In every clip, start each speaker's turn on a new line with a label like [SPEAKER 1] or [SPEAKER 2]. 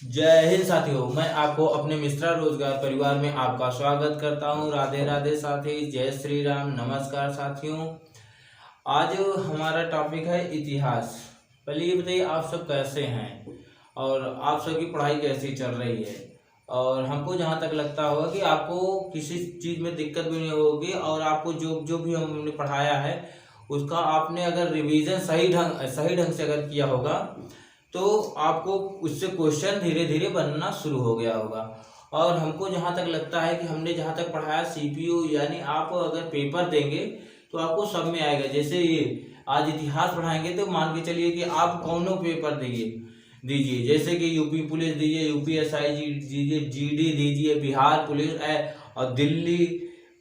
[SPEAKER 1] जय हिंद साथियों, मैं आपको अपने मिश्रा रोजगार परिवार में आपका स्वागत करता हूं। राधे राधे साथी, जय श्री राम, नमस्कार साथियों। आज हमारा टॉपिक है इतिहास। पहले ये बताइए आप सब कैसे हैं और आप सबकी पढ़ाई कैसी चल रही है। और हमको जहाँ तक लगता होगा कि आपको किसी चीज़ में दिक्कत भी नहीं होगी और आपको जो जो भी हमने पढ़ाया है उसका आपने अगर रिवीजन सही ढंग से अगर किया होगा तो आपको उससे क्वेश्चन धीरे धीरे बनना शुरू हो गया होगा। और हमको जहाँ तक लगता है कि हमने जहाँ तक पढ़ाया सीपीयू, यानी आप अगर पेपर देंगे तो आपको सब में आएगा। जैसे ये आज इतिहास पढ़ाएंगे तो मान के चलिए कि आप कौनों पेपर दीजिए, जैसे कि यूपी पुलिस दीजिए, यूपीएसआई दीजिए, जीडी दीजिए, बिहार पुलिस और दिल्ली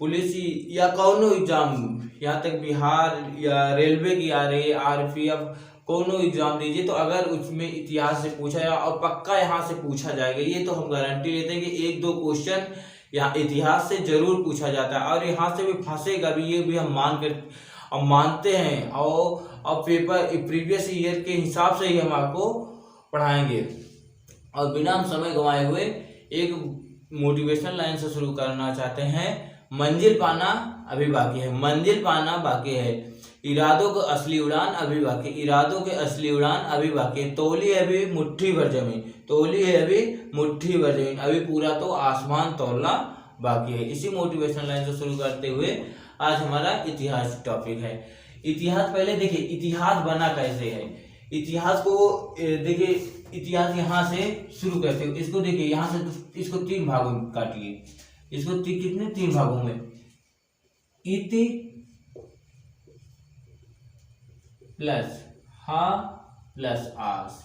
[SPEAKER 1] पुलिस या कौनों एग्जाम, यहाँ तक बिहार या रेलवे की आ रही है, आरपीएफ, कोनो एग्जाम दीजिए तो अगर उसमें इतिहास से पूछा जाए और पक्का यहाँ से पूछा जाएगा, ये तो हम गारंटी लेते हैं कि एक दो क्वेश्चन यहाँ इतिहास से जरूर पूछा जाता है। और यहाँ से भी फंसेगा भी, ये भी हम मानते हैं। और अब पेपर प्रीवियस ईयर के हिसाब से ही हम आपको पढ़ाएंगे। और बिना हम समय गंवाए हुए एक मोटिवेशनल लाइन से शुरू करना चाहते हैं। मंजिल पाना अभी बाकी है, मंजिल पाना बाकी है, इरादों को असली उड़ान अभी बाकी, इरादों के असली उड़ान अभी बाकी, तौली है अभी मुट्ठी भर जमीन, तौली है अभी मुट्ठी भर जमीन, अभी पूरा तो आसमान तौलना बाकी है। इसी मोटिवेशनल लाइन से शुरू करते हुए आज हमारा इतिहास टॉपिक है। इतिहास पहले देखिए इतिहास बना कैसे है। इतिहास को देखिए, इतिहास यहाँ से शुरू करते हो, इसको देखिए यहाँ से इसको 3 भागों में काटिए, इसको कितने 3 भागों में, इति प्लस हा प्लस आस।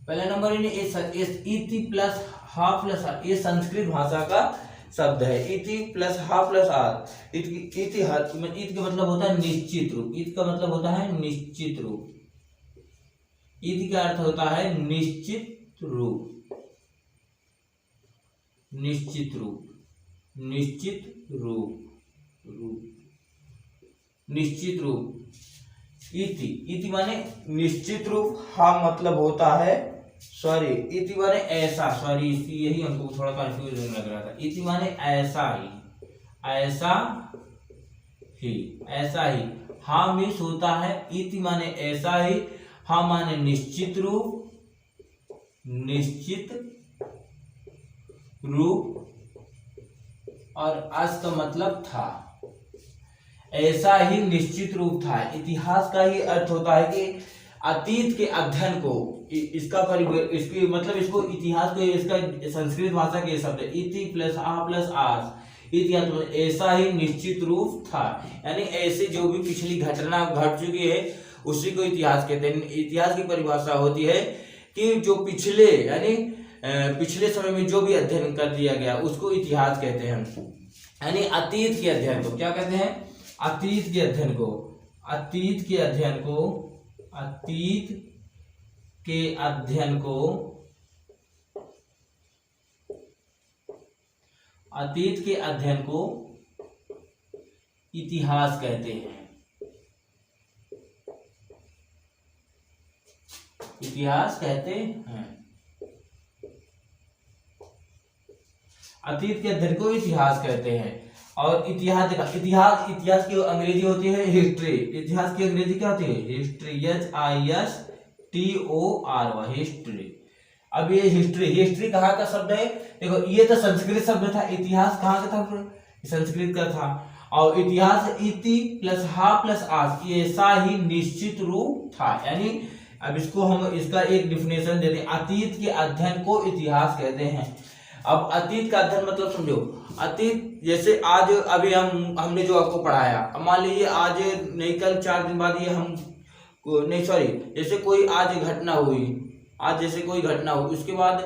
[SPEAKER 1] पहला नंबर इति प्लस हा प्लस आस, ये संस्कृत भाषा का शब्द है। इति प्लस हा प्लस आस। इति का मतलब होता है निश्चित रूप, इत का मतलब होता है निश्चित रूप, इति का अर्थ होता है निश्चित रूप, निश्चित रूप, निश्चित रूप, निश्चित रूप। इति माने निश्चित रूप, हा मतलब होता है सॉरी, इति माने ऐसा, सॉरी यही हमको थोड़ा कंफ्यूजन लग रहा था। इति माने ऐसा ही, ऐसा ही, ऐसा ही। हा मीन्स होता है, इति माने ऐसा ही, हा माने निश्चित रूप, निश्चित रूप, और अस का मतलब था, ऐसा ही निश्चित रूप था। इतिहास का ही अर्थ होता है कि अतीत के अध्ययन को, इसकी मतलब इसको इतिहास को, इसका संस्कृत भाषा के शब्द है इति प्लस आ प्लस आस। इतिहास ऐसा ही निश्चित रूप था, यानी ऐसे जो भी पिछली घटना घट चुकी है उसी को इतिहास कहते हैं। इतिहास की परिभाषा होती है कि जो पिछले यानी पिछले समय में जो भी अध्ययन कर दिया गया उसको इतिहास कहते हैं। यानी अतीत के अध्ययन को क्या कहते हैं, अतीत के अध्ययन को, अतीत के अध्ययन को, अतीत के अध्ययन को, अतीत के अध्ययन को इतिहास कहते हैं, इतिहास कहते हैं। अतीत के अध्ययन को इतिहास कहते हैं। और इतिहास इतिहास की अंग्रेजी होती है हिस्ट्री। इतिहास की अंग्रेजी क्या होती है, हिस्ट्री, HISTORY, हिस्ट्री। अब ये हिस्ट्री कहाँ का शब्द है, देखो ये तो संस्कृत शब्द था, इतिहास कहाँ का था, संस्कृत का था। और इतिहास इति प्लस हा प्लस आस, ऐसा ही निश्चित रूप था। यानी अब इसको हम इसका एक डिफिनेशन देते हैं, अतीत के अध्ययन को इतिहास कहते हैं। अब अतीत का अध्ययन मतलब समझो, अतीत जैसे आज अभी हमने जो आपको पढ़ाया, मान लीजिए आज नहीं कल 4 दिन बाद ये हम नहीं सॉरी जैसे कोई आज घटना हुई, आज जैसे कोई घटना हुई, उसके बाद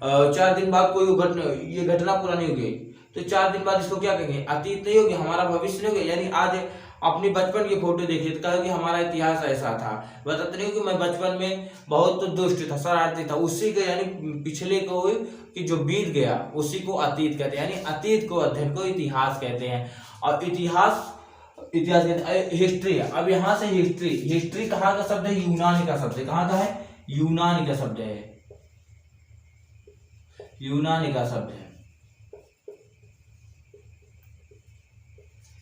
[SPEAKER 1] 4 दिन बाद कोई घटना, ये घटना पूरा नहीं हो गई तो 4 दिन बाद इसको क्या कहेंगे, अतीत नहीं होगी, हमारा भविष्य नहीं होगा। यानी आज अपनी बचपन की फोटो देखिए तो कहा कि हमारा इतिहास ऐसा था, बताते नहीं कि मैं बचपन में बहुत दुष्ट था, शरारती था, उसी को यानी पिछले को कि जो बीत गया उसी को अतीत कहते हैं। यानी अतीत को अध्ययन को इतिहास कहते हैं। और इतिहास कहते हैं हिस्ट्री। अब यहाँ से हिस्ट्री कहाँ का शब्द है, यूनानी का शब्द है। कहाँ का है, यूनान का शब्द है, यूनान का शब्द है।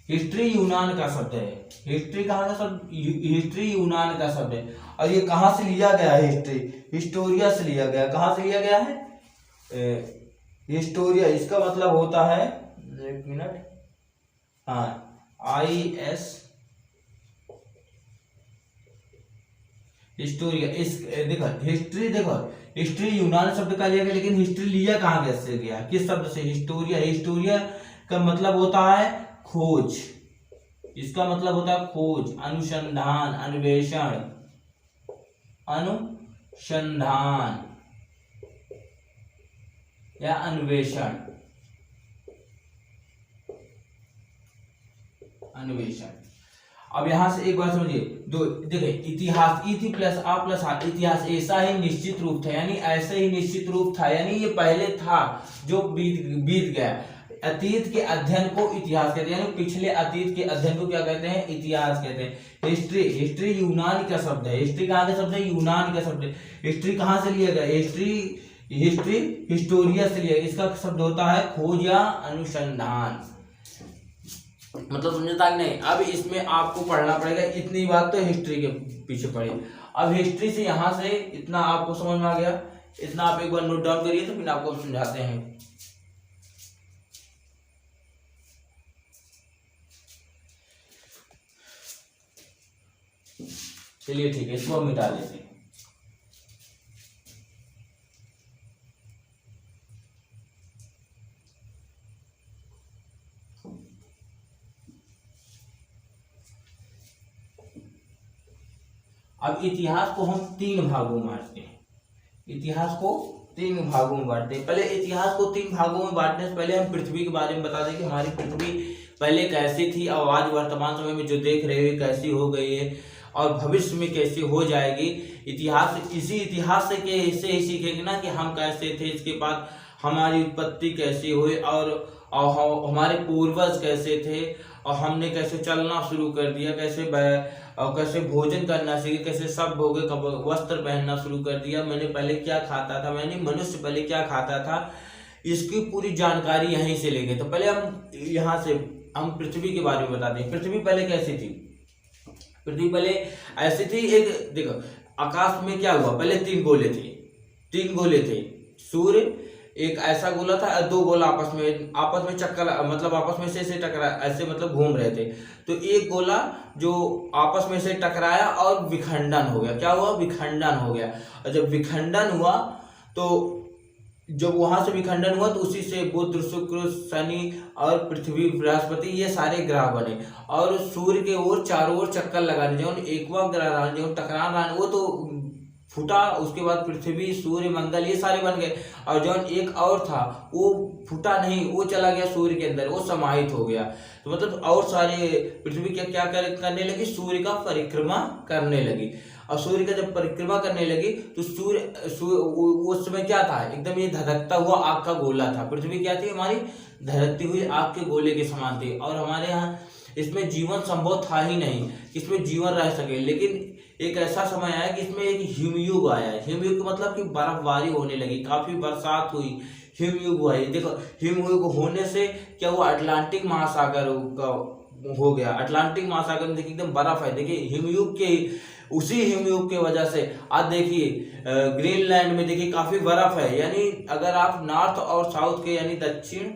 [SPEAKER 1] हिस्ट्री यूनान का शब्द है। हिस्ट्री कहाँ का शब्द? हिस्ट्री यूनान का शब्द है। और ये कहाँ से लिया गया है? हिस्ट्री हिस्टोरिया से लिया गया। कहाँ से लिया गया है? हिस्टोरिया। इसका मतलब होता है, एक मिनट, हाँ, IS हिस्टोरिया। इस देखो हिस्ट्री, देखो हिस्ट्री यूनान शब्द का लिया गया, लेकिन हिस्ट्री लिया कहाँ कैसे गया? किस शब्द से? हिस्टोरिया। हिस्टोरिया का मतलब होता है खोज। इसका मतलब होता है खोज, अनुसंधान, अन्वेषण, अनुसंधान या अन्वेषण, अन्वेषण। अब यहां से एक बात समझिए, दो देखिए, इतिहास इति प्लस आ प्लस आ, इतिहास ऐसा ही निश्चित रूप था, यानी ऐसे ही निश्चित रूप था, यानी ये पहले था जो बीत गया। अतीत के अध्ययन को इतिहास कहते हैं, यानी पिछले अतीत के अध्ययन को क्या कहते हैं? इतिहास कहते हैं। हिस्ट्री, हिस्ट्री यूनान का शब्द है। हिस्ट्री कहाँ का शब्द है? यूनान का शब्द है। हिस्ट्री कहाँ से लिया गया? हिस्ट्री हिस्टोरिया से लिया। इसका शब्द होता है खोज या अनुसंधान। मतलब समझता कि नहीं? अब इसमें आपको पढ़ना पड़ेगा, इतनी बात तो हिस्ट्री के पीछे पड़ी। अब हिस्ट्री से यहाँ से इतना आपको समझ में आ गया, इतना आप एक बार नोट डाउन करिए, तो फिर आपको समझाते हैं। चलिए ठीक है, इसको मिटा देते हैं। अब इतिहास को हम 3 भागों में बांटते हैं। इतिहास को 3 भागों में बांटते हैं। पहले इतिहास को 3 भागों में बांटने से पहले हम पृथ्वी के बारे में बता दें कि हमारी पृथ्वी पहले कैसी थी और आज वर्तमान समय में जो देख रहे हैं कैसी हो गई है और भविष्य में कैसी हो जाएगी। इतिहास, इसी इतिहास से ही सीखेंगे ना कि हम कैसे थे, इसके बाद हमारी उत्पत्ति कैसी हुई और हमारे पूर्वज कैसे थे और हमने कैसे चलना शुरू कर दिया, कैसे भोजन करना सीखे, कैसे सब भोगे, वस्त्र पहनना शुरू कर दिया, मैंने पहले क्या खाता था, मैंने मनुष्य पहले क्या खाता था, इसकी पूरी जानकारी यहीं से लेंगे। तो पहले हम यहाँ से हम पृथ्वी के बारे में बताते हैं। पृथ्वी पहले कैसी थी? पृथ्वी पहले ऐसी थी, एक देखो आकाश में क्या हुआ, पहले 3 गोले थे। 3 गोले थे, सूर्य एक ऐसा गोला था, 2 गोला आपस में चक्कर, मतलब आपस में से टकरा, ऐसे मतलब घूम रहे थे। तो एक गोला जो आपस में से टकराया और विखंडन हो गया। क्या हुआ? विखंडन हो गया। और जब विखंडन हुआ तो जब वहां से विखंडन हुआ तो उसी से बुध, शुक्र, शनि और पृथ्वी, बृहस्पति, ये सारे ग्रह बने और सूर्य के ओर चारों ओर चक्कर लगाने, जो एकवा ग्रह जो टकरान रहा वो तो फूटा। उसके बाद पृथ्वी, सूर्य, मंगल ये सारे बन गए। और जो एक और था वो फूटा नहीं, वो चला गया सूर्य के अंदर, वो समाहित हो गया। तो मतलब और सारे पृथ्वी क्या करने लगी? सूर्य का परिक्रमा करने लगी। और सूर्य का जब परिक्रमा करने लगी तो सूर्य उस समय क्या था? एकदम ये धधकता हुआ आग का गोला था। पृथ्वी क्या थी? हमारी धधकती हुई आग के गोले के समान थी। और हमारे यहाँ इसमें जीवन संभव था ही नहीं, इसमें जीवन रह सके। लेकिन एक ऐसा समय आया कि इसमें एक हिमयुग आया। हिमयुग का मतलब कि बर्फबारी होने लगी, काफी बरसात हुई, हिमयुग हुआ। देखो हिमयुग होने से क्या हुआ? अटलांटिक महासागर हो गया। अटलांटिक महासागर में देखिए एकदम बर्फ है। देखिए हिमयुग के, उसी हिमयुग के वजह से आज देखिए ग्रीनलैंड में देखिए काफी बर्फ है। यानी अगर आप नॉर्थ और साउथ के यानी दक्षिण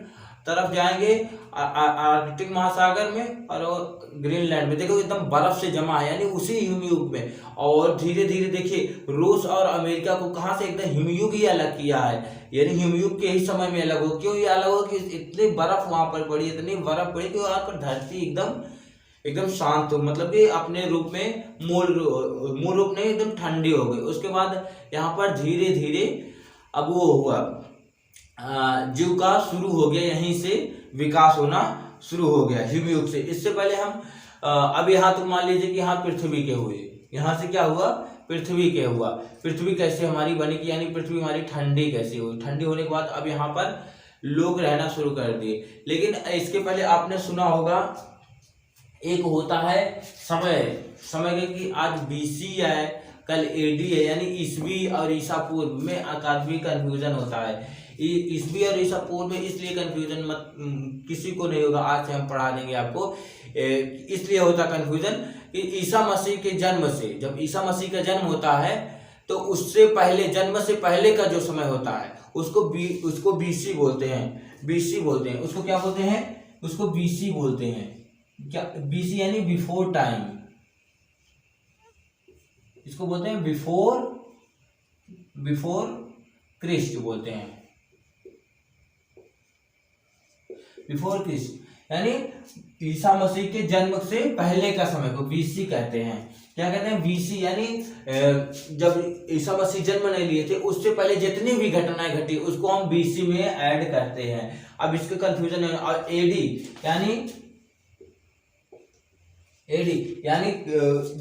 [SPEAKER 1] तरफ जाएंगे आर्कटिक महासागर में और ग्रीनलैंड में देखो एकदम बर्फ से जमा है, यानी उसी हिमयुग में। और धीरे धीरे देखिए रूस और अमेरिका को कहाँ से एकदम हिमयुग ही अलग किया है, यानी हिमयुग के ही समय में अलग हो। क्यों ये अलग हो? कि इतनी बर्फ वहां पर पड़ी, इतनी बर्फ पड़ी कि वहां पर धरती एकदम शांत हो, मतलब कि अपने रूप में मूल रूप में एकदम ठंडी हो गई। उसके बाद यहाँ पर धीरे धीरे अब वो हुआ, जीव का शुरू हो गया, यहीं से विकास होना शुरू हो गया हिमयुग से। इससे पहले हम अब यहाँ तो मान लीजिए कि यहाँ पृथ्वी के हुए, यहाँ से क्या हुआ? पृथ्वी के हुआ। पृथ्वी कैसे हमारी बनी कि यानी पृथ्वी हमारी ठंडी कैसे हुई? ठंडी होने के बाद अब यहाँ पर लोग रहना शुरू कर दिए। लेकिन इसके पहले आपने सुना होगा एक होता है समय के कि आज BC है, कल एडी है, यानी ईसवी और ईसा पूर्व में काफी कंफ्यूजन होता है। ईसवी और ईसा पूर्व में इसलिए कंफ्यूजन मत किसी को नहीं होगा, आज से हम पढ़ा देंगे आपको। इसलिए होता कंफ्यूजन कि ईसा मसीह के जन्म से, जब ईसा मसीह का जन्म होता है तो उससे पहले, जन्म से पहले का जो समय होता है उसको बीसी बोलते हैं। बीसी बोलते हैं उसको, क्या बोलते हैं उसको? बीसी बोलते हैं। क्या बीसी यानी बिफोर टाइम, इसको बोलते हैं बिफोर क्रिस्ट बोलते हैं। बिफोर क्रिस्ट यानी ईसा मसीह के जन्म से पहले का समय को बीसी कहते हैं। क्या कहते हैं? बीसी यानी जब ईसा मसीह जन्म नहीं लिए थे उससे पहले जितनी भी घटनाएं घटी उसको हम बीसी में ऐड करते हैं। अब इसके कंफ्यूजन है। और एडी यानी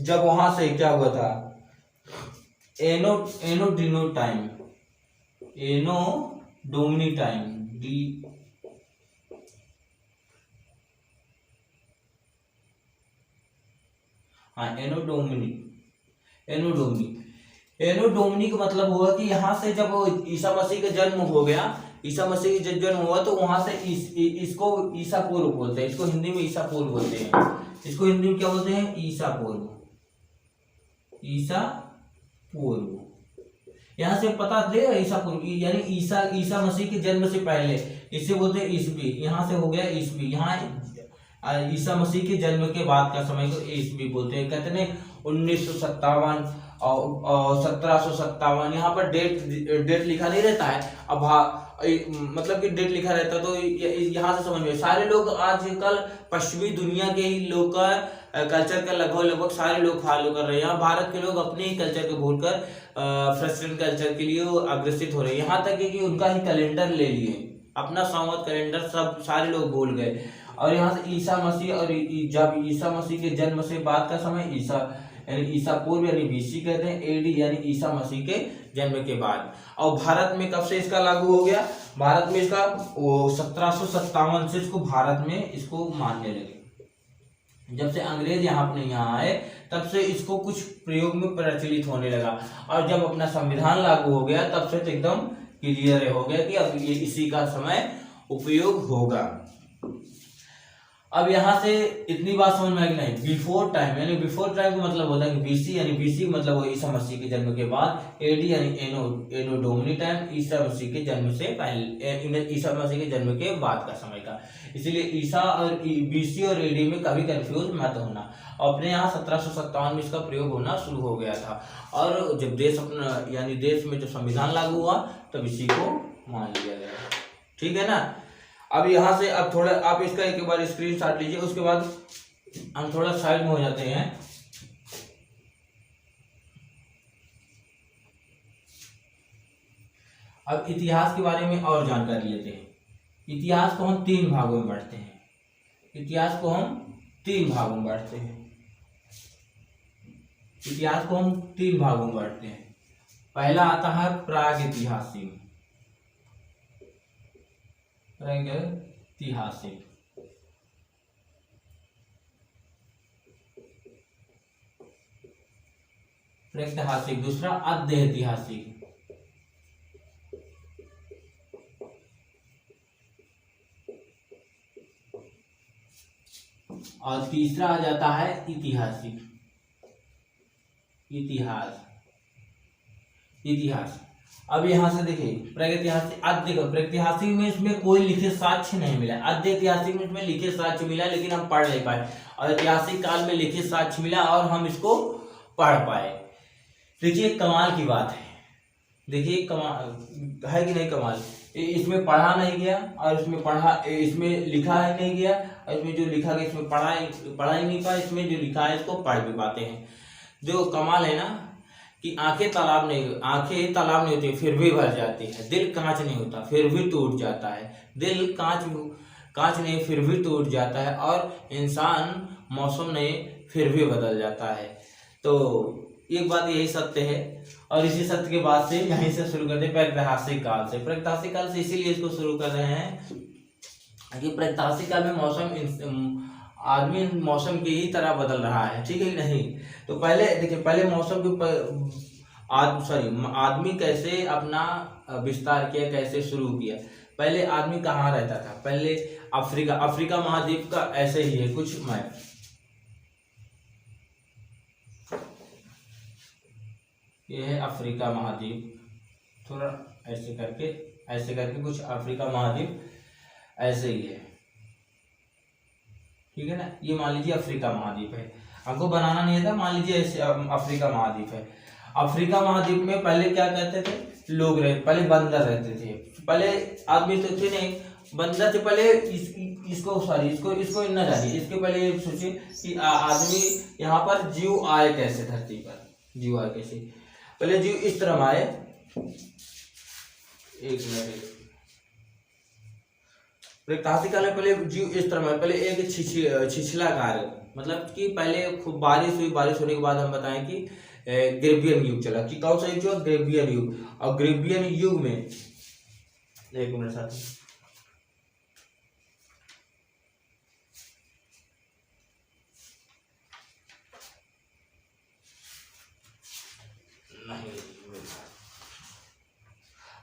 [SPEAKER 1] जब वहां से क्या हुआ था, एनो डोमिनी टाइम एनो डोमिनी का मतलब हुआ कि यहाँ से जब ईसा मसीह का जन्म हो गया, ईसा मसीह का जब जन्म हुआ तो वहां से इसको ईसा पूर्व बोलते हैं। इसको हिंदी में ईसा पूर्व बोलते हैं। इसको हिंदी में क्या बोलते हैं? ईसा पूर्व। यहाँ से पता दे, ईसा पूर्व यानी ईसा मसीह के जन्म से पहले, इसे बोलते हैं ईसवी। यहाँ से हो गया ईसवी। यहाँ ईसा मसीह के जन्म के बाद का समय को ईसवी बोलते हैं। कहते हैं 1957 और 1757, यहाँ पर डेट लिखा नहीं रहता है। अब मतलब कि डेट लिखा रहता तो यहाँ से समझ में, सारे लोग आजकल पश्चिमी दुनिया के ही लोग का कल्चर का लगभग सारे लोग फॉलो कर रहे हैं। यहाँ भारत के लोग अपने ही कल्चर को भूलकर वेस्टर्न कल्चर के लिए अग्रसित हो रहे हैं। यहाँ तक कि उनका ही कैलेंडर ले लिए, अपना संवत कैलेंडर सब सारे लोग भूल गए। और यहाँ से ईसा मसीह, और जब ईसा मसीह के जन्म से बाद का समय ईसा पूर्व यानी बीसी कहते हैं। एडी यानी ईसा मसीह के जन्म के बाद। और भारत में कब से इसका लागू हो गया? भारत में इसका 1757 से इसको भारत में इसको मानने लगे। जब से अंग्रेज यहाँ आए तब से इसको कुछ प्रयोग में प्रचलित होने लगा। और जब अपना संविधान लागू हो गया तब से तो एकदम क्लियर हो गया कि अब ये इसी का समय उपयोग होगा। अब यहाँ से इतनी बात समझ में आई नहीं? बिफोर टाइम यानी बिफोर टाइम का मतलब होता है कि बीसी, यानी बीसी मतलब वो ईसा मसीह के जन्म के बाद। एडी यानी एनो डोमिनी टाइम, ईसा मसीह के जन्म से पहले, ईसा मसीह के जन्म के बाद का समय का। इसलिए ईसा और बीसी और एडी में कभी कंफ्यूज मत होना। अपने यहाँ 1757 में इसका प्रयोग होना शुरू हो गया था। और जब देश अपना यानी देश में जो संविधान लागू हुआ तब इसी को मान लिया गया। ठीक है ना? अब यहाँ से अब थोड़ा आप इसका एक बार स्क्रीनशॉट लीजिए, उसके बाद हम थोड़ा साइड में हो जाते हैं। अब इतिहास के बारे में और जानकारी लेते हैं। इतिहास को हम 3 भागों में बांटते हैं। इतिहास को हम 3 भागों में बांटते हैं। इतिहास को हम 3 भागों में बांटते हैं। पहला आता है प्रागैतिहासिक। प्रागैतिहासिक। दूसरा अद्यैतिहासिक। और तीसरा आ जाता है ऐतिहासिक। इतिहास। अब यहाँ से देखिए प्रागैतिहासिक, प्रागैतिहासिक में इसमें कोई लिखित साक्ष्य नहीं मिला। अद्यैतिहासिक में इसमें लिखित साक्ष्य मिला लेकिन हम पढ़ नहीं पाए, और ऐतिहासिक काल में लिखित साक्ष्य मिला और हम इसको पढ़ पाए। देखिए कमाल की बात है। देखिए कमाल है कि नहीं? कमाल इसमें पढ़ा नहीं गया और इसमें लिखा ही नहीं गया, और इसमें जो लिखा गया इसमें पढ़ा ही नहीं पाया। इसमें जो लिखा है इसको पढ़ भी पाते हैं। जो कमाल है ना कि आंखें तालाब नहीं होती फिर भी भर जाती है, दिल कांच नहीं होता फिर भी टूट जाता है, दिल कांच नहीं फिर भी टूट जाता है, और इंसान मौसम नहीं फिर भी बदल जाता है। तो एक बात यही सत्य है। और इसी सत्य के बाद से यहीं से शुरू करते हैं प्रागैतिहासिक काल से। प्रागैतिहासिक काल से इसीलिए इसको शुरू कर रहे हैं कि प्रागैतिहासिक काल में मौसम आदमी मौसम की ही तरह बदल रहा है, ठीक है नहीं। तो पहले देखिए, पहले मौसम के आदमी कैसे अपना विस्तार किया, कैसे शुरू किया। पहले आदमी कहाँ रहता था, पहले अफ्रीका महाद्वीप का ऐसे ही है कुछ मैप। ये है अफ्रीका महाद्वीप, थोड़ा ऐसे करके कुछ अफ्रीका महाद्वीप ऐसे ही है, ठीक है ना। ये मान लीजिए अफ्रीका महाद्वीप है, हमको बनाना नहीं था, मान लीजिए ऐसे अफ्रीका महाद्वीप है। अफ्रीका महाद्वीप में पहले क्या करते थे लोग, पहले बंदर रहते थे। पहले आदमी तो थे नहीं, बंदर थे पहले। इसको न जानिए, इसके पहले ये सोचिए कि आदमी यहाँ पर जीव आए कैसे, धरती पर जीव आए कैसे। पहले जीव इस तरह आए, एक मिनट, प्राचीन काल में पहले जीव इस तरह में, पहले एक छिछलाकार, मतलब कि पहले खूब बारिश हुई, बारिश होने के बाद हम बताएं कि ग्रेबियन युग चला। कि कौन सा युग चला, ग्रेबियन युग। और ग्रेबियन युग में, एक मिनट साथ,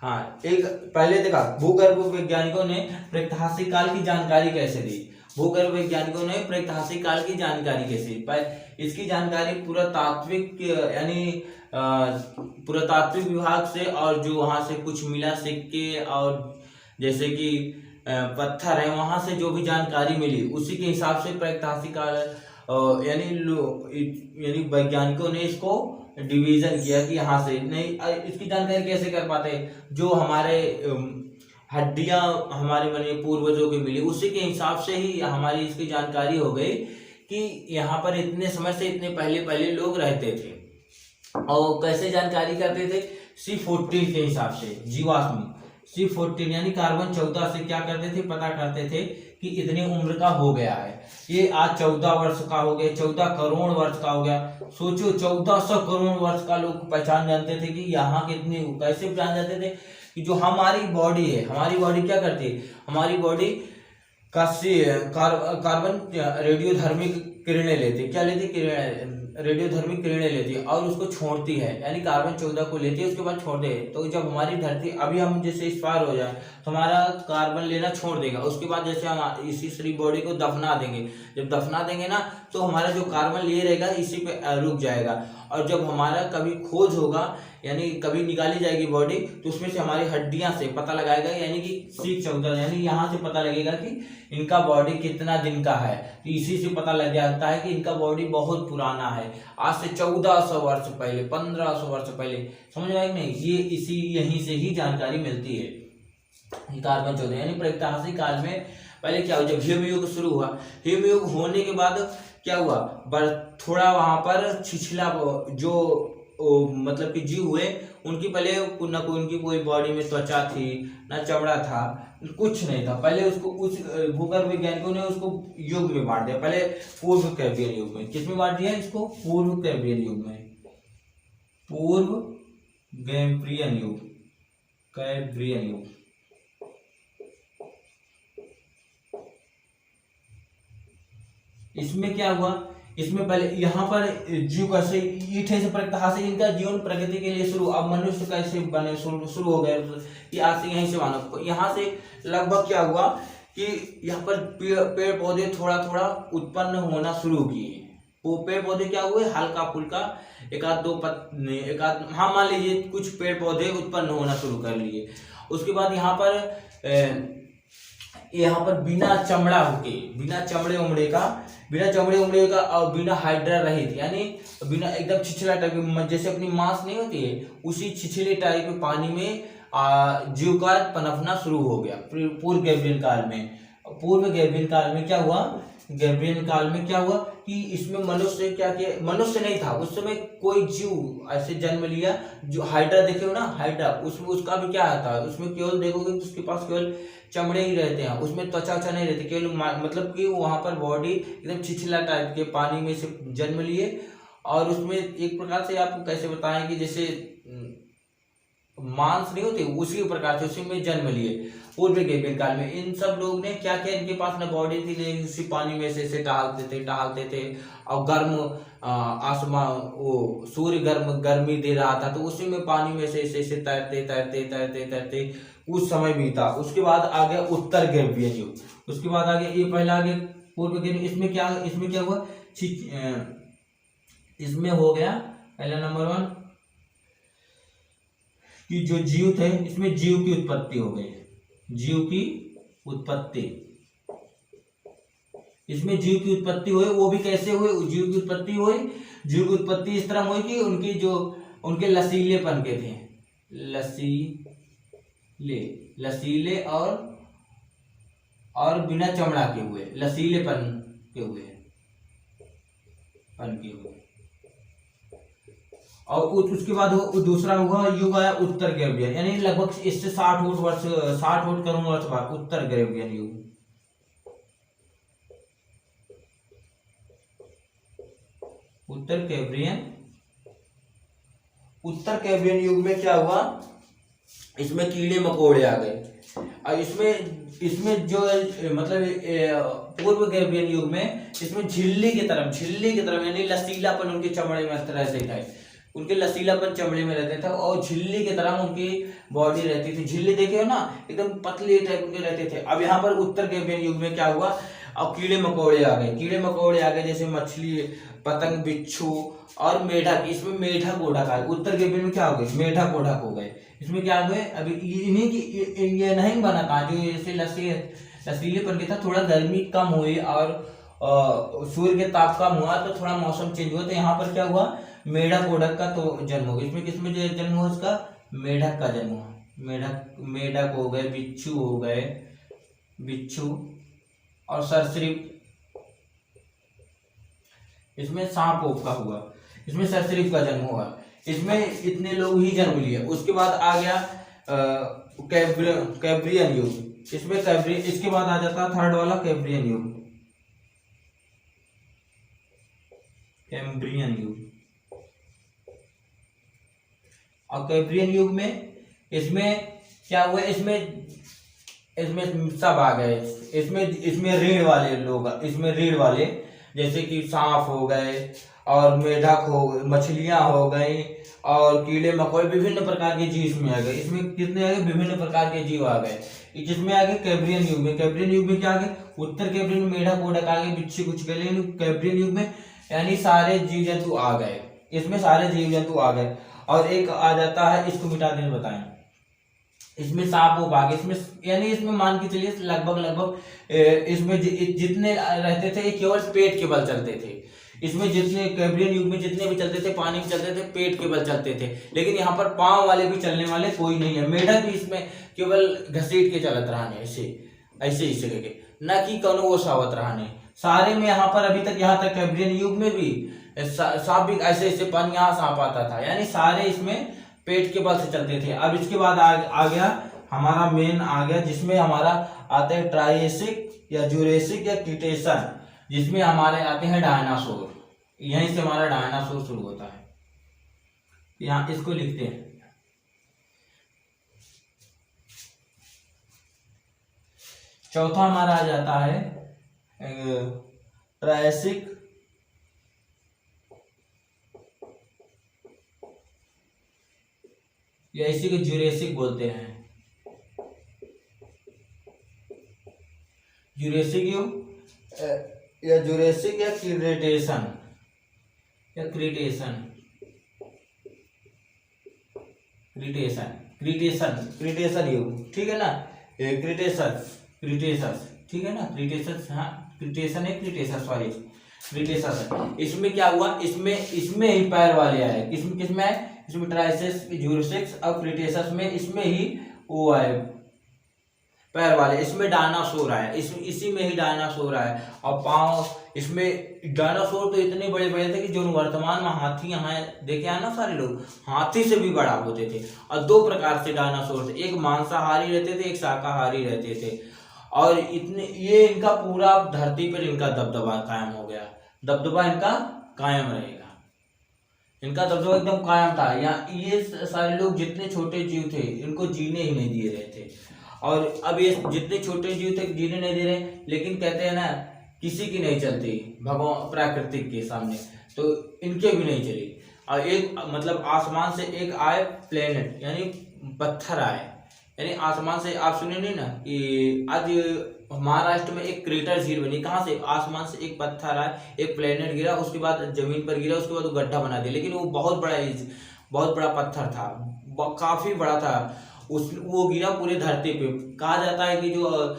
[SPEAKER 1] हाँ, एक पहले देखा भूगर्भ वैज्ञानिकों ने प्रागैतिहासिक काल की जानकारी कैसे दी। भूगर्भ वैज्ञानिकों ने प्रागैतिहासिक काल की जानकारी कैसे दी, इसकी जानकारी पुरातात्विक यानी पुरातात्विक विभाग से, और जो वहां से कुछ मिला सिक्के और जैसे कि पत्थर है, वहां से जो भी जानकारी मिली उसी के हिसाब से प्रागैतिहासिक काल यानी वैज्ञानिकों ने इसको डिवीजन किया कि यहाँ से नहीं। इसकी जानकारी कैसे कर पाते, जो हमारे हड्डियां हमारे बने पूर्वजों की मिली उसी के हिसाब से ही हमारी इसकी जानकारी हो गई कि यहाँ पर इतने समय से इतने पहले लोग रहते थे। और कैसे जानकारी करते थे, C14 के हिसाब से, जीवाश्म C14 यानी कार्बन 14 से क्या करते थे, पता करते थे कि इतनी उम्र का हो गया है, ये आज 14 वर्ष का हो गया, 14 करोड़ वर्ष का हो गया। सोचो 1400 करोड़ वर्ष का लोग पहचान जानते थे कि यहाँ कितनी, कैसे जान जाते थे कि जो हमारी बॉडी है, हमारी बॉडी क्या करती है, हमारी बॉडी का कार्बन रेडियोधर्मी किरणें लेती, क्या लेती, रेडियोधर्मी किरणें लेती है और उसको छोड़ती है, यानी कार्बन 14 को लेती है, उसके बाद छोड़ दे। तो जब हमारी धरती, अभी हम जैसे एक्सपायर हो जाए तो हमारा कार्बन लेना छोड़ देगा, उसके बाद जैसे हम इसी शरीर बॉडी को दफना देंगे, जब दफना देंगे ना तो हमारा जो कार्बन लिए रहेगा इसी पे रुक जाएगा। और जब हमारा कभी खोज होगा, यानी कभी निकाली जाएगी बॉडी, तो उसमें से हमारी हड्डियां से पता लगाएगा, यानी कि C14, यानी यहाँ से पता लगेगा कि इनका बॉडी कितना दिन का है। तो इसी से पता लग जाता है कि इनका बॉडी बहुत पुराना है, आज से 1400 वर्ष पहले, 1500 वर्ष पहले, समझ में आएगा नहीं। ये इसी यहीं से ही जानकारी मिलती है, कार्बन 14। यानी प्रागैतिहासिक काल में पहले क्या हुआ, जब हिमयुग शुरू हुआ, हिमयुग होने के बाद क्या हुआ, थोड़ा वहां पर छिछला जो मतलब कि जीव हुए, उनकी पहले न कोई उनकी कोई बॉडी में त्वचा थी, ना चमड़ा था, कुछ नहीं था। पहले उसको उस भूगर्भ वैज्ञानिकों ने उसको युग में बांट दिया, पहले पूर्व कैम्ब्रियन युग में। किसमें बांट दिया इसको, पूर्व कैम्ब्रियन युग में, पूर्व कैम्ब्रियन युग, कैम्ब्रियन युग। इसमें क्या हुआ, इसमें पहले यहाँ पर जीव कैसे ईठे से प्रागैतिहासिक इनका जीवन प्रगति के लिए शुरू। अब मनुष्य कैसे बने, शुरू हो गए कि आज से यहीं से मानव, यहाँ से लगभग क्या हुआ कि यहाँ पर पेड़ पौधे थोड़ा थोड़ा उत्पन्न होना शुरू किए। वो पेड़ पौधे क्या हुए, हल्का फुल्का एक आध हाँ मान लीजिए कुछ पेड़ पौधे उत्पन्न होना शुरू कर लिए। उसके बाद यहाँ पर बिना चमड़ा होके, बिना चमड़े उमड़े का और बिना हाइड्रा रहित, यानी बिना एकदम छिछला टाइप, जैसे अपनी मांस नहीं होती है उसी छिछले टाइप के पानी में जीव का पनपना शुरू हो गया पूर्व गैब्रियन काल में। पूर्व गैब्रियन काल में क्या हुआ, गैब्रियन काल में क्या हुआ कि इसमें मनुष्य क्या किया, मनुष्य नहीं था उस समय, कोई जीव ऐसे जन्म लिया जो हाइड्रा देखे हो ना, हाइड्रा, उसमें उसका भी क्या आता है, उसमें केवल देखोगे तो उसके पास केवल चमड़े ही रहते हैं, उसमें त्वचा नहीं रहती, केवल मतलब कि वहां पर बॉडी एकदम छिछला टाइप के पानी में से जन्म लिए। और उसमें एक प्रकार से आपको कैसे बताएं कि जैसे मांस नहीं होते उसी प्रकार से उसी में जन्म लिए पूर्व कैपियन काल में। इन सब लोग ने क्या किया, इनके पास न बॉडी थी नहीं, उसी पानी में से ऐसे टहलते थे और गर्म आसमान वो सूर्य गर्मी दे रहा था तो उसी में पानी में से ऐसे तैरते कुछ समय बीता। उसके बाद आ गया उत्तर कैम्ब्रियन युग। उसके बाद आ गया ये पहला आ गया पूर्व कैम्ब्रियन। इसमें क्या हुआ, इसमें हो गया पहला नंबर 1 कि जो जीव थे इसमें जीव की उत्पत्ति हो गई। जीव की उत्पत्ति, इसमें जीव की उत्पत्ति हुई। वो भी कैसे हुई जीव की उत्पत्ति हुई? जीव की उत्पत्ति इस तरह हुई कि उनके लसीलेपन के थे, लसीले और बिना चमड़ा के हुए, लसीलेपन के हुए। और उसके बाद दूसरा हुआ युग आया उत्तर कैम्ब्रियन, यानी लगभग इससे 60 करोड़ वर्ष बाद उत्तर कैम्ब्रियन युग। उत्तर कैम्ब्रियन युग में क्या हुआ, इसमें कीड़े मकोड़े आ गए। और इसमें जो मतलब पूर्व कैम्ब्रियन युग में इसमें झिल्ली की तरफ यानी लसीलापन उनके चमड़े में इस तरह से था, उनके लसीलापन चमड़े में रहते था और झिल्ली की तरह उनकी बॉडी रहती थी। झिल्ली देखे हो ना, एकदम पतले टाइप उनके रहते थे। अब यहाँ पर उत्तर कैम्ब्रियन युग में क्या हुआ, अब कीड़े मकोड़े आ गए जैसे मछली, पतंग, बिच्छू और मेढक। इसमें मेढक ओढक आ गए। उत्तर कैम्ब्रियन में क्या हो गए, मेढक ओढक हो गए। इसमें क्या हो गए, अभी इन्हीं की ये नहीं बना था जो जैसे लसीलेपन के था, थोड़ा गर्मी कम हुई और सूर्य के ताप कम हुआ तो थोड़ा मौसम चेंज हुआ, तो यहाँ पर क्या हुआ, मेढक ओढक का तो जन्म हो गया। इसमें किसमें जो जन्म हुआ, उसका मेढक का जन्म हुआ। मेढक हो गए, बिच्छू और सरीसृप। इसमें सांप ओप का हुआ, इसमें सरीसृप का जन्म हुआ। इसमें इतने लोग ही जन्म लिए। उसके बाद आ गया कैम्ब्रियन युग। इसके बाद आ जाता थर्ड वाला कैम्ब्रियन युग। और कैम्ब्रियन युग में इसमें क्या हुआ, इसमें सब आ गए। इसमें रीढ़ वाले जैसे कि सांप हो गए और मेढक हो गए, मछलियां हो गई और कीड़े मकोड़े, विभिन्न प्रकार के जीव इसमें आ गए। इसमें कितने आ गए, विभिन्न प्रकार के जीव आ गए। जिसमें आ गए कैम्ब्रियन युग में। कैम्ब्रियन युग में क्या आ गए, उत्तर कैम्ब्रियन में मेढक ओढक आ गए, बिच्छू कुछ गए। लेकिन कैम्ब्रियन युग में यानी सारे जीव जंतु आ गए, इसमें सारे जीव जंतु आ गए। और एक आ जाता है, इसको मिटा दें बताएं, इसमें सांप वो भाग, इसमें मान के चलिए लगभग इसमें जितने रहते थे ये केवल पेट के बल चलते थे। इसमें जितने कैम्ब्रियन युग में जितने भी चलते थे पानी में चलते थे, पेट के बल चलते थे। लेकिन यहाँ पर पांव वाले भी चलने वाले कोई नहीं है। मेढक भी इसमें केवल घसीट के चलत रहने, ऐसे करके, न कि कौनो वो सावत रहने। सारे में यहाँ पर अभी तक, यहाँ तक कैम्ब्रियन युग में भी सांप भी ऐसे पानी, यहाँ सांप आता था, यानी सारे इसमें पेट के बल से चलते थे। अब इसके बाद आ गया हमारा मेन आ गया, जिसमें हमारा आते हैं ट्रायसिक या जुरेसिक या क्रीटेशन, जिसमें हमारे आते हैं डायनासोर। यहीं से हमारा डायनासोर शुरू होता है। यहाँ इसको लिखते हैं। चौथा हमारा आ जाता है ट्रायसिक या इसी को जुरेसिक बोलते हैं। जुरेसिक या जुरेसिक या क्रीटेशन युग, ठीक है ना, क्रीटेशस, ठीक है ना, क्रीटेशस, हाँ क्रीटेशस सॉरी, क्रीटेशस। इसमें क्या हुआ, इसमें ही पैर वाले आए। किसमें आए, इसमें ट्रायसिक, जुरेसिक और क्रीटेशस में इसमें ही वो आए पैर वाले। इसमें डायनासोर आए, इसी में ही डायनासोर आए। और पांव, इसमें डायनासोर तो इतने बड़े बड़े थे कि जो वर्तमान में हाथी यहाँ देखे हैं ना, सारे लोग हाथी से भी बड़ा होते थे। और दो प्रकार से डायनासोर थे, एक मांसाहारी रहते थे, एक शाकाहारी रहते थे। और ये इनका पूरा धरती पर इनका दबदबा कायम हो गया, दबदबा इनका कायम रहेगा। इनका दबदबा एकदम कायम था। यहाँ ये सारे लोग जितने छोटे जीव थे इनको जीने ही नहीं दे रहे थे। और अब ये जितने छोटे जीव थे जीने नहीं दे रहे, लेकिन कहते हैं ना किसी की नहीं चलती भगवान प्राकृतिक के सामने, तो इनके भी नहीं चली। और एक मतलब आसमान से एक आए प्लेनेट यानी पत्थर आए, यानी आसमान से। आप सुने नहीं ना कि आज महाराष्ट्र में एक क्रेटर झील बनी, कहाँ से? आसमान से एक पत्थर आया, एक प्लेनेट गिरा, उसके बाद जमीन पर गिरा, उसके बाद वो गड्ढा बना दिया। लेकिन वो बहुत बड़ा पत्थर था, काफी बड़ा था। वो गिरा पूरे धरती पे। कहा जाता है कि जो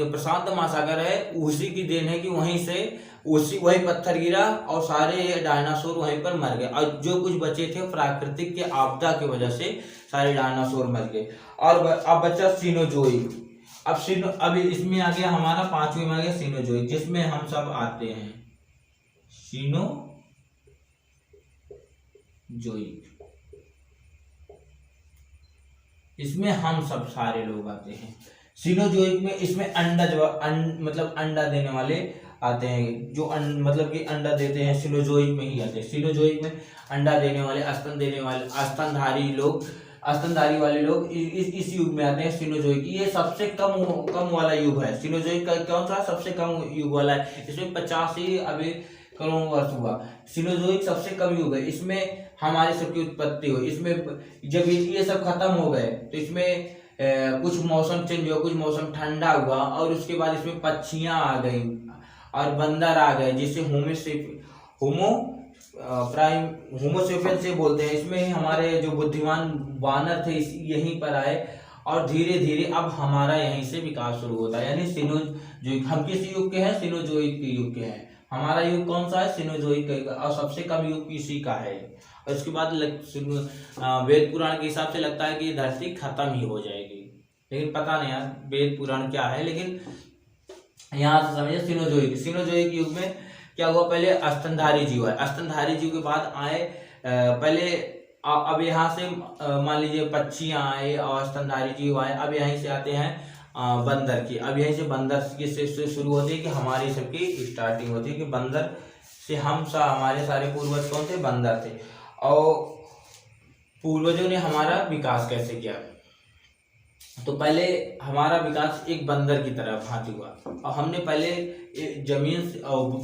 [SPEAKER 1] प्रशांत महासागर है उसी की देन है कि वहीं से वही पत्थर गिरा और सारे डायनासोर वहीं पर मर गए, और जो कुछ बचे थे प्राकृतिक के आपदा की वजह से सारे डायनासोर मर गए। और अब बचा सिनोजोइक। अब इसमें आ गया हमारा 5वीं में आ गया सिनोजोइक, जिसमें हम सब आते हैं। सिनोजोइक, इसमें हम सब सारे लोग आते हैं। सिनोजोइक में इसमें मतलब अंडा देने वाले आते हैं, जो मतलब कि अंडा देते हैं सिनोजोइक में ही आते हैं। सिनोजोइक में अंडा देने वाले, स्तनधारी वाले लोग इस युग में आते हैं। सिनोजोइक ये सबसे कम वाला युग है। सिनोजोइक का कौन सा सबसे कम युग वाला है? इसमें 85 अभी करोड़ वर्ष हुआ। सिनोजोइक सबसे कम युग है, इसमें हमारे सबकी उत्पत्ति हुई। इसमें जब ये सब खत्म हो गए तो इसमें कुछ मौसम चेंज हुआ, कुछ मौसम ठंडा हुआ, और उसके बाद इसमें पक्षियां आ गई और बंदर आ गए, जिसे होमोसेपियन से बोलते हैं। इसमें हमारे जो बुद्धिमान वानर थे यहीं पर आए, और धीरे धीरे अब हमारा यहीं से विकास शुरू होता है। यानी सिनोजोइक, हम किस युग के हैं? सिनोजोइक के युग के हैं। हमारा युग कौन सा है? सिनोजोइक का, और सबसे कम युग इसी का है। और उसके बाद वेद पुराण के हिसाब से लगता है कि धरती खत्म ही हो जाएगी, लेकिन पता नहीं यार वेद पुराण क्या है। लेकिन यहाँ से समझिए सिनोजोइक युग में क्या हुआ? पहले स्तनधारी जीव है, स्तनधारी जीव के बाद आए पहले अब यहाँ से मान लीजिए पक्षियां आए और स्तनधारी जीव आए। अब यहीं से आते हैं बंदर की। अब यहीं से बंदर की से शुरू होती है कि हमारी सबकी स्टार्टिंग होती है कि बंदर से हमारे सारे पूर्वज कौन थे? बंदर थे। और पूर्वजों ने हमारा विकास कैसे किया? तो पहले हमारा विकास एक बंदर की तरह भांति हुआ, और हमने पहले जमीन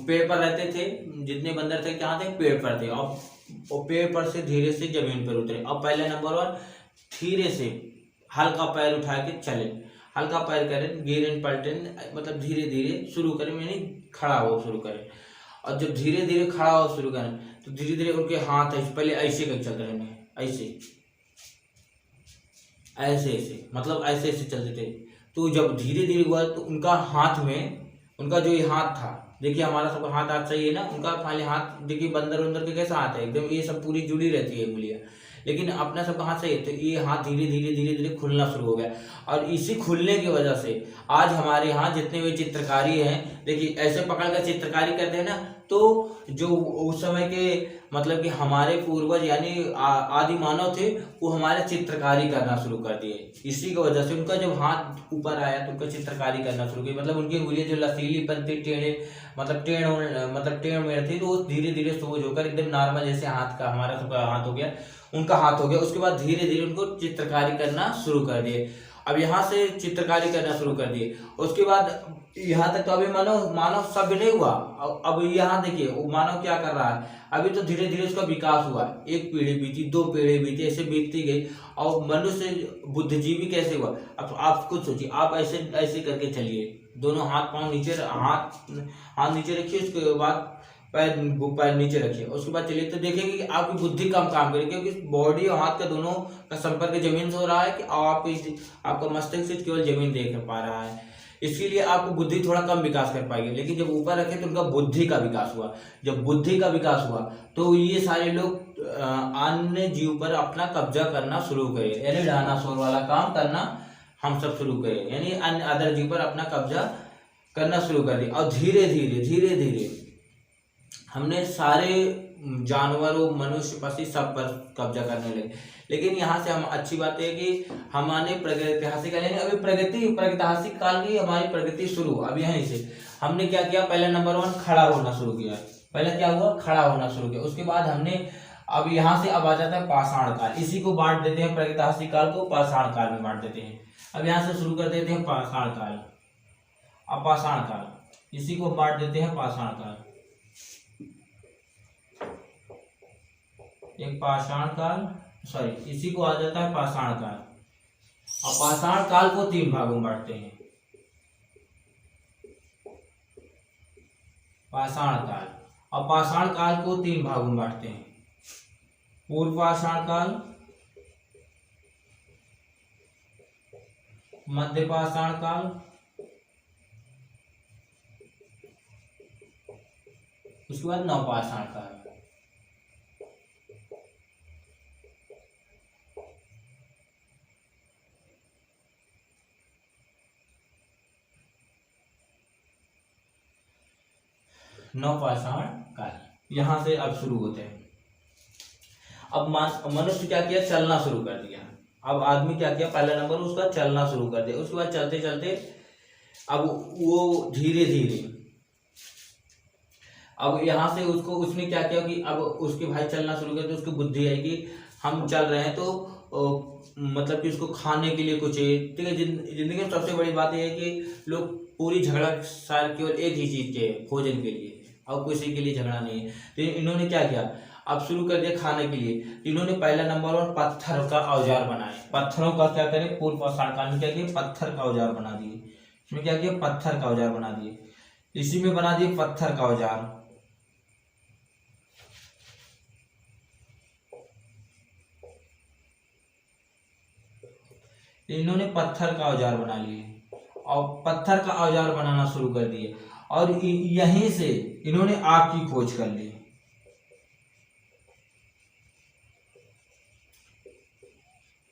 [SPEAKER 1] पेड़ पर रहते थे। जितने बंदर थे कहाँ थे? पेड़ पर थे। और पेड़ पर से धीरे से जमीन पर उतरे। अब पहले नंबर 1 धीरे से हल्का पैर उठा के चले, हल्का पैर करें, गिरें पलटें, मतलब धीरे धीरे शुरू करें, यानी खड़ा हो शुरू करें। और जब धीरे धीरे खड़ा हो शुरू करें तो धीरे धीरे उनके हाथ पहले ऐसे कर चल रहे हैं, ऐसे मतलब ऐसे चलते थे। तो जब धीरे धीरे हुआ तो उनका हाथ में, उनका जो ये हाथ था, देखिए हमारा सबका हाथ सही है ना, उनका पहले हाथ देखिए बंदर के कैसा हाथ है, एकदम ये सब पूरी जुड़ी रहती है उंगलियां, लेकिन अपना सबका हाथ सही है। तो ये हाथ धीरे धीरे खुलना शुरू हो गया, और इसी खुलने की वजह से आज हमारे यहाँ जितने भी चित्रकारी हैं, देखिए ऐसे पकड़ कर चित्रकारी करते हैं ना, तो जो उस समय के मतलब कि हमारे पूर्वज यानी आदि मानव थे, वो हमारे चित्रकारी करना शुरू कर दिए। इसी की वजह से उनका जब हाथ ऊपर आया तो उनका चित्रकारी करना शुरू की, मतलब उनकी उंगलियां जो लसीली बनती टेढ़े मतलब टेढ़ में थी, तो वो धीरे धीरे सोज होकर एकदम नॉर्मल जैसे हाथ का हमारा सबका हाथ हो गया, उनका हाथ हो गया। उसके बाद धीरे धीरे उनको चित्रकारी करना शुरू कर दिए। अब यहाँ से चित्रकारी करना शुरू कर दिए। उसके बाद यहाँ तक तो अभी मानव सभ्य नहीं हुआ। अब यहाँ देखिए वो मानव क्या कर रहा है, अभी तो धीरे धीरे उसका विकास हुआ। एक पीढ़ी बीती, 2 पीढ़ी बीती, ऐसे बीतती गई, और मनुष्य बुद्धिजीवी कैसे हुआ? अब आप खुद सोचिए, आप ऐसे करके चलिए, दोनों हाथ पांव नीचे, हाथ नीचे रखिए, उसके बाद पैर नीचे रखिए, उसके बाद चलिए, तो देखेंगे कि आपकी बुद्धि कम काम करेगी, क्योंकि बॉडी और हाथ का दोनों का संपर्क जमीन से हो रहा है कि आपका मस्तिष्क सिर्फ केवल जमीन देख पा रहा है, इसके लिए आपको बुद्धि थोड़ा कम विकास कर पाएगी। लेकिन जब ऊपर रखे तो उनका बुद्धि का विकास हुआ। जब बुद्धि का विकास हुआ तो ये सारे लोग अन्य जीव पर अपना कब्जा करना शुरू करे, यानी डायनासोर वाला काम करना हम सब शुरू करें, यानी अन्य अदर जीव पर अपना कब्जा करना शुरू कर दिया। और धीरे धीरे हमने सारे जानवरों, मनुष्य, पक्षी सब पर कब्जा करने लगे। लेकिन यहाँ से हम अच्छी बात है कि हमारे प्रागैतिहासिक काल, अभी प्रागैतिहासिक काल की हमारी प्रगति शुरू, अब यहीं से हमने क्या किया, पहले नंबर 1 खड़ा होना शुरू किया। पहले क्या हुआ, खड़ा होना शुरू किया। उसके बाद हमने अब यहाँ से अब आ जाता है पाषाण काल। इसी को बांट देते हैं, प्रागैतिहासिक काल को पाषाण काल में बांट देते हैं। अब यहाँ से शुरू कर देते हैं पाषाण काल, अब पाषाण काल, इसी को बांट देते हैं पाषाण काल। एक पाषाण काल, सॉरी, इसी को आ जाता है पाषाण काल। अब पाषाण काल को 3 भागों में बांटते हैं। पाषाण काल, अब पाषाण काल को 3 भागों में बांटते हैं। पूर्व पाषाण काल, मध्य पाषाण काल, उसके बाद नवपाषाण काल। नवपाषाण काल यहां से अब शुरू होते हैं। अब मनुष्य क्या किया, चलना शुरू कर दिया। अब आदमी क्या किया, पहला नंबर उसका चलना शुरू कर दिया। उसके बाद चलते चलते अब वो धीरे धीरे, अब यहाँ से उसने क्या किया कि अब उसके भाई चलना शुरू कर दिया। उसकी बुद्धि आई कि हम चल रहे हैं तो मतलब कि उसको खाने के लिए कुछ है, ठीक है। जिंदगी में सबसे बड़ी बात यह है कि लोग पूरी झगड़ा सार केवल एक ही चीज के, भोजन के लिए, और किसी के लिए झगड़ा नहीं है। तो इन्होंने क्या किया, अब शुरू कर दिया खाने के लिए। इन्होंने पहला नंबर और पत्थर का औजार बनाए। पत्थरों का क्या करें, पूर्व पाषाण काल में क्या किया, पत्थर का औजार बना दिए। इसमें क्या किया, पत्थर का औजार बना दिए। इसी में बना दिए पत्थर का औजार। इन्होंने पत्थर का औजार बना लिए और पत्थर का औजार बनाना शुरू कर दिए। और यहीं से इन्होंने आग की खोज कर ली।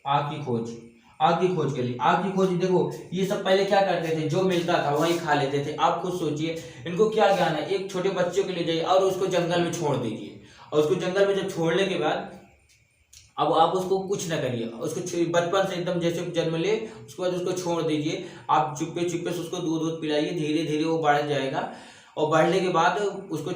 [SPEAKER 1] आग की खोज कर ली। आग की खोज, देखो ये सब पहले क्या करते थे, जो मिलता था वही खा लेते थे। आप खुद सोचिए इनको क्या ज्ञान है। एक छोटे बच्चे को ले जाइए और उसको जंगल में छोड़ दीजिए, और उसको जंगल में जब छोड़ने के बाद अब आप उसको कुछ ना करिए, उसको बचपन से एकदम जैसे जन्म ले, उसके बाद उसको छोड़ दीजिए। आप चुप्पे चुप्पे से उसको दूध पिलाइए, धीरे धीरे वो बढ़ जाएगा, और बढ़ने के बाद उसको